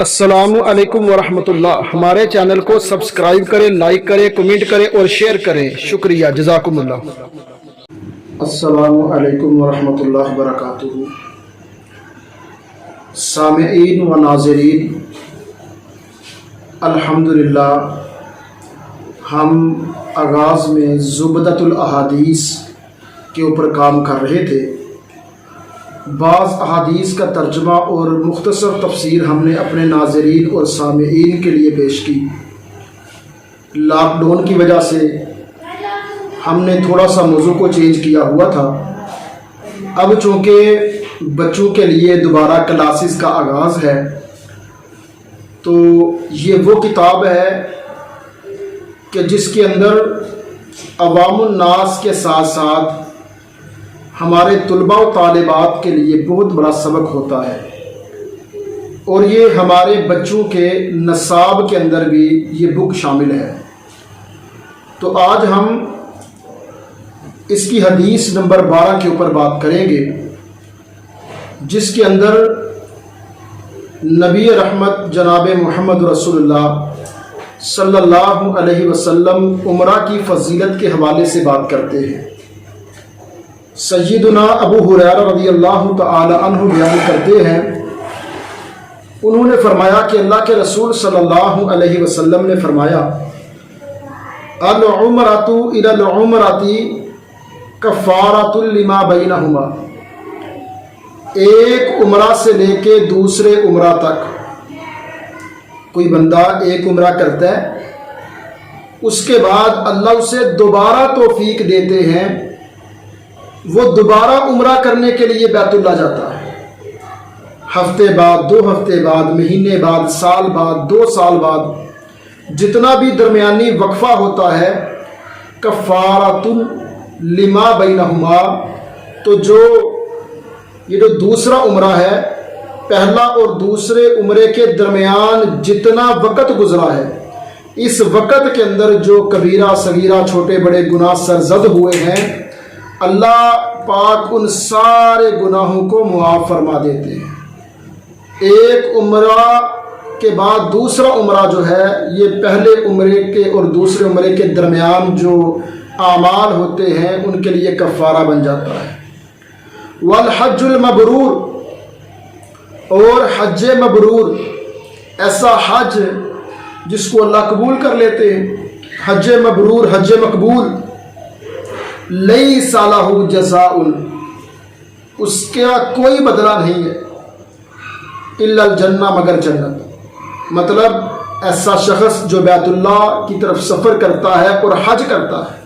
السلام علیکم ورحمۃ اللہ۔ ہمارے چینل کو سبسکرائب کریں، لائک کریں، کمنٹ کریں اور شیئر کریں۔ شکریہ، جزاکم اللہ۔ السلام علیکم ورحمۃ اللہ وبرکاتہ۔ سامعین و ناظرین، الحمدللہ ہم آغاز میں زبدۃ الاحادیث کے اوپر کام کر رہے تھے۔ بعض احادیث کا ترجمہ اور مختصر تفسیر ہم نے اپنے ناظرین اور سامعین کے لیے پیش کی۔ لاک ڈاؤن کی وجہ سے ہم نے تھوڑا سا موضوع کو چینج کیا ہوا تھا۔ اب چونکہ بچوں کے لیے دوبارہ کلاسز کا آغاز ہے، تو یہ وہ کتاب ہے کہ جس کے اندر عوام الناس کے ساتھ ساتھ ہمارے طلباء و طالبات کے لیے بہت بڑا سبق ہوتا ہے، اور یہ ہمارے بچوں کے نصاب کے اندر بھی یہ بک شامل ہے۔ تو آج ہم اس کی حدیث نمبر 12 کے اوپر بات کریں گے، جس کے اندر نبی رحمت جناب محمد رسول اللہ صلی اللہ علیہ وسلم عمرہ کی فضیلت کے حوالے سے بات کرتے ہیں۔ سیدنا ابو ہریرہ رضی اللہ تعالی عنہ بیان کرتے ہیں، انہوں نے فرمایا کہ اللہ کے رسول صلی اللہ علیہ وسلم نے فرمایا، العمرۃ الی العمرۃ کفارۃ لما بینہما، ایک عمرہ سے لے کے دوسرے عمرہ تک کوئی بندہ ایک عمرہ کرتا ہے، اس کے بعد اللہ اسے دوبارہ توفیق دیتے ہیں، وہ دوبارہ عمرہ کرنے کے لیے بیت اللہ جاتا ہے۔ ہفتے بعد، 2 ہفتے بعد، مہینے بعد، سال بعد، 2 سال بعد، جتنا بھی درمیانی وقفہ ہوتا ہے، کفارۃ لما بینہما، تو یہ جو دوسرا عمرہ ہے، پہلا اور دوسرے عمرے کے درمیان جتنا وقت گزرا ہے، اس وقت کے اندر جو کبیرہ صغیرہ چھوٹے بڑے گناہ سرزد ہوئے ہیں، اللہ پاک ان سارے گناہوں کو معاف فرما دیتے ہیں۔ ایک عمرہ کے بعد دوسرا عمرہ جو ہے، یہ پہلے عمرے کے اور دوسرے عمرے کے درمیان جو اعمال ہوتے ہیں ان کے لیے کفارہ بن جاتا ہے۔ والحج المبرور، اور حج مبرور، ایسا حج جس کو اللہ قبول کر لیتے ہیں، حج مبرور، حج مقبول، لیس لہ جزاء، اس کا کوئی بدلہ نہیں ہے، الا الجنہ، مگر جنت۔ مطلب ایسا شخص جو بیت اللہ کی طرف سفر کرتا ہے اور حج کرتا ہے،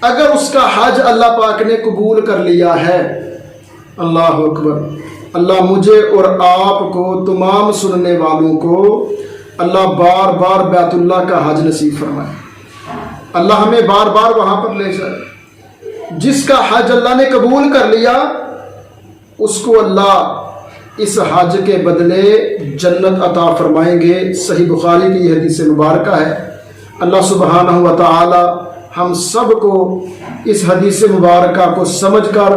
اگر اس کا حج اللہ پاک نے قبول کر لیا ہے، اللہ اکبر، اللہ مجھے اور آپ کو، تمام سننے والوں کو اللہ بار بار بیت اللہ کا حج نصیب فرمائے، اللہ ہمیں بار بار وہاں پر لے جائے۔ جس کا حج اللہ نے قبول کر لیا، اس کو اللہ اس حج کے بدلے جنت عطا فرمائیں گے۔ صحیح بخاری کی یہ حدیث مبارکہ ہے۔ اللہ سبحانہ و تعالی ہم سب کو اس حدیث مبارکہ کو سمجھ کر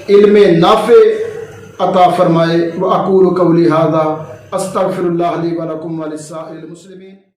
علم نافع عطا فرمائے۔ وَأَقُولُ قَوْلِي هَذَا أَسْتَغْفِرُ اللَّهَ لِي وَلَكُمْ وَلِسَائِرِ الْمُسْلِمِينَ۔